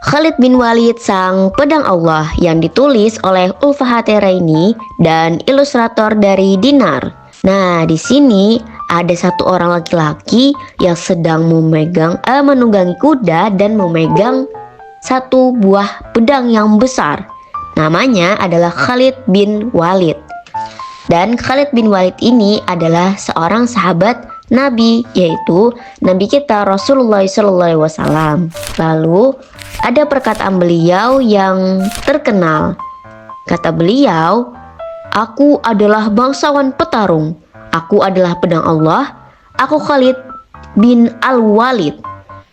Khalid bin Walid Sang Pedang Allah yang ditulis oleh Ulfahateraini dan ilustrator dari Dinar. Nah, di sini ada satu orang laki-laki yang sedang menunggangi kuda dan memegang satu buah pedang yang besar. Namanya adalah Khalid bin Walid. Dan Khalid bin Walid ini adalah seorang sahabat Nabi, yaitu Nabi kita Rasulullah SAW. Lalu ada perkataan beliau yang terkenal. Kata beliau, "Aku adalah bangsawan petarung. Aku adalah pedang Allah. Aku Khalid bin Al-Walid."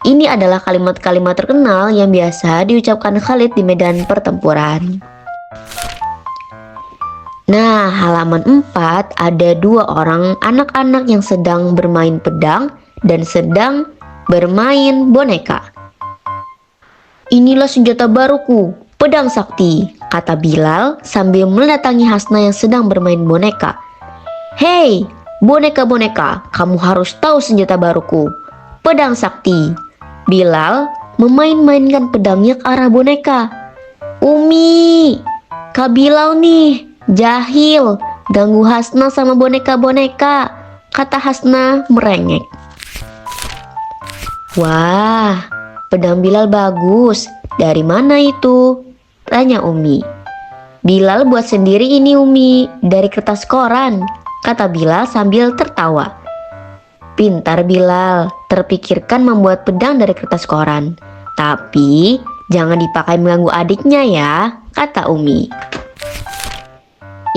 Ini adalah kalimat-kalimat terkenal yang biasa diucapkan Khalid di medan pertempuran. Nah, halaman 4 ada dua orang anak-anak yang sedang bermain pedang dan sedang bermain boneka. "Inilah senjata baruku, pedang sakti," kata Bilal sambil mendatangi Hasna yang sedang bermain boneka. "Hei, boneka-boneka, kamu harus tahu senjata baruku, pedang sakti." Bilal memain-mainkan pedangnya ke arah boneka. "Umi, Kak Bilal nih, jahil, ganggu Hasna sama boneka-boneka," kata Hasna merengek. "Wah, pedang Bilal bagus. Dari mana itu?" tanya Umi. "Bilal buat sendiri ini Umi, dari kertas koran," kata Bilal sambil tertawa. "Pintar Bilal, terpikirkan membuat pedang dari kertas koran. Tapi jangan dipakai mengganggu adiknya ya," kata Umi.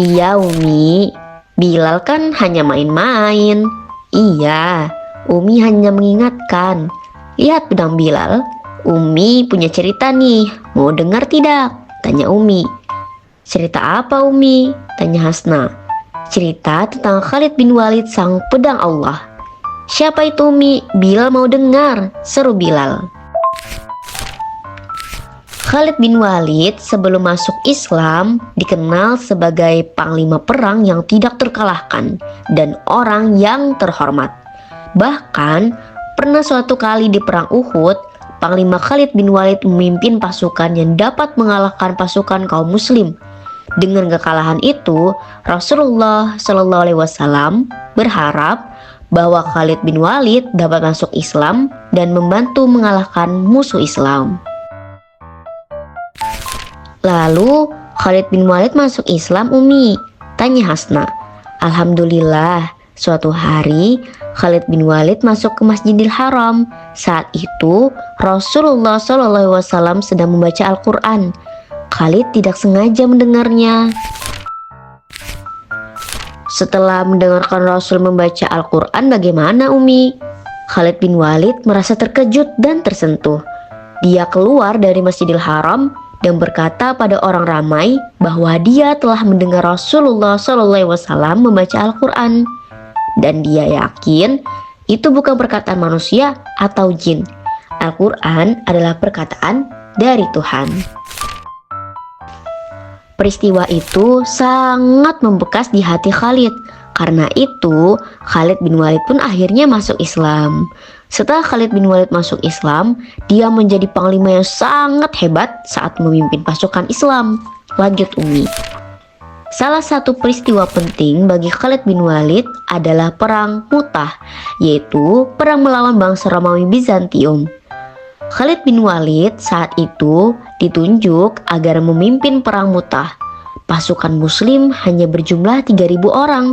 "Iya Umi, Bilal kan hanya main-main." "Iya," Umi hanya mengingatkan. "Lihat pedang Bilal, Umi punya cerita nih, mau dengar tidak?" tanya Umi. "Cerita apa Umi?" tanya Hasna. "Cerita tentang Khalid bin Walid Sang Pedang Allah." "Siapa itu Umi? Bilal mau dengar," seru Bilal. Khalid bin Walid sebelum masuk Islam dikenal sebagai panglima perang yang tidak terkalahkan dan orang yang terhormat. Bahkan pernah suatu kali di perang Uhud, Panglima Khalid bin Walid memimpin pasukan yang dapat mengalahkan pasukan kaum muslim. Dengan kekalahan itu, Rasulullah SAW berharap bahwa Khalid bin Walid dapat masuk Islam dan membantu mengalahkan musuh Islam. "Lalu Khalid bin Walid masuk Islam Umi?" tanya Hasna. "Alhamdulillah, suatu hari Khalid bin Walid masuk ke Masjidil Haram. Saat itu Rasulullah SAW sedang membaca Al-Quran. Khalid tidak sengaja mendengarnya. Setelah mendengarkan Rasul membaca Al-Quran, bagaimana Umi?" Khalid bin Walid merasa terkejut dan tersentuh. Dia keluar dari Masjidil Haram dan berkata pada orang ramai bahwa dia telah mendengar Rasulullah SAW membaca Al-Quran. Dan dia yakin itu bukan perkataan manusia atau jin. Al-Quran adalah perkataan dari Tuhan. Peristiwa itu sangat membekas di hati Khalid. Karena itu, Khalid bin Walid pun akhirnya masuk Islam. Setelah Khalid bin Walid masuk Islam, dia menjadi panglima yang sangat hebat saat memimpin pasukan Islam. Lanjut Umi. Salah satu peristiwa penting bagi Khalid bin Walid adalah Perang Mu'tah, yaitu perang melawan bangsa Romawi Bizantium. Khalid bin Walid saat itu ditunjuk agar memimpin perang Mu'tah. Pasukan muslim hanya berjumlah 3.000 orang,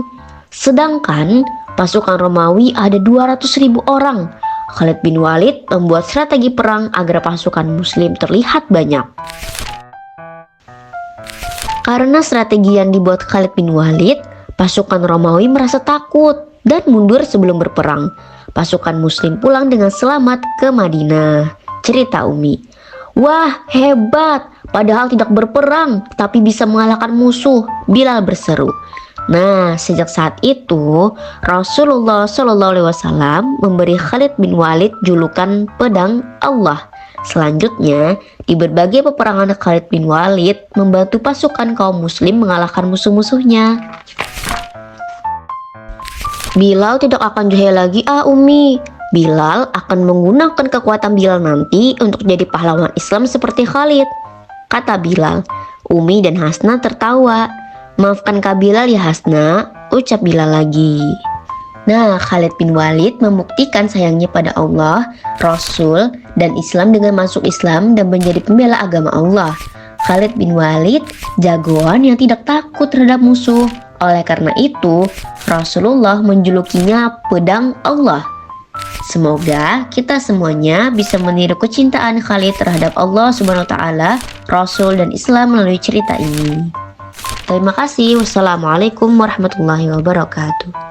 sedangkan pasukan Romawi ada 200.000 orang. Khalid bin Walid membuat strategi perang agar pasukan muslim terlihat banyak. Karena strategi yang dibuat Khalid bin Walid, pasukan Romawi merasa takut dan mundur sebelum berperang. Pasukan muslim pulang dengan selamat ke Madinah. Cerita Umi. "Wah, hebat, padahal tidak berperang tapi bisa mengalahkan musuh," Bilal berseru. Nah, sejak saat itu Rasulullah SAW memberi Khalid bin Walid julukan Pedang Allah. Selanjutnya, di berbagai peperangan Khalid bin Walid membantu pasukan kaum muslim mengalahkan musuh-musuhnya. "Bilal tidak akan jahil lagi Umi. Bilal akan menggunakan kekuatan Bilal nanti untuk jadi pahlawan Islam seperti Khalid, kata Bilal. Umi dan Hasna tertawa. Maafkan Kak Bilal ya Hasna, ucap Bilal lagi. Nah, Khalid bin Walid membuktikan sayangnya pada Allah, Rasul, dan Islam dengan masuk Islam dan menjadi pembela agama Allah. Khalid bin Walid jagoan yang tidak takut terhadap musuh. Oleh karena itu, Rasulullah menjulukinya pedang Allah. Semoga kita semuanya bisa meniru kecintaan Khalid terhadap Allah Subhanahu wa taala, Rasul, dan Islam melalui cerita ini. Terima kasih. Wassalamualaikum warahmatullahi wabarakatuh.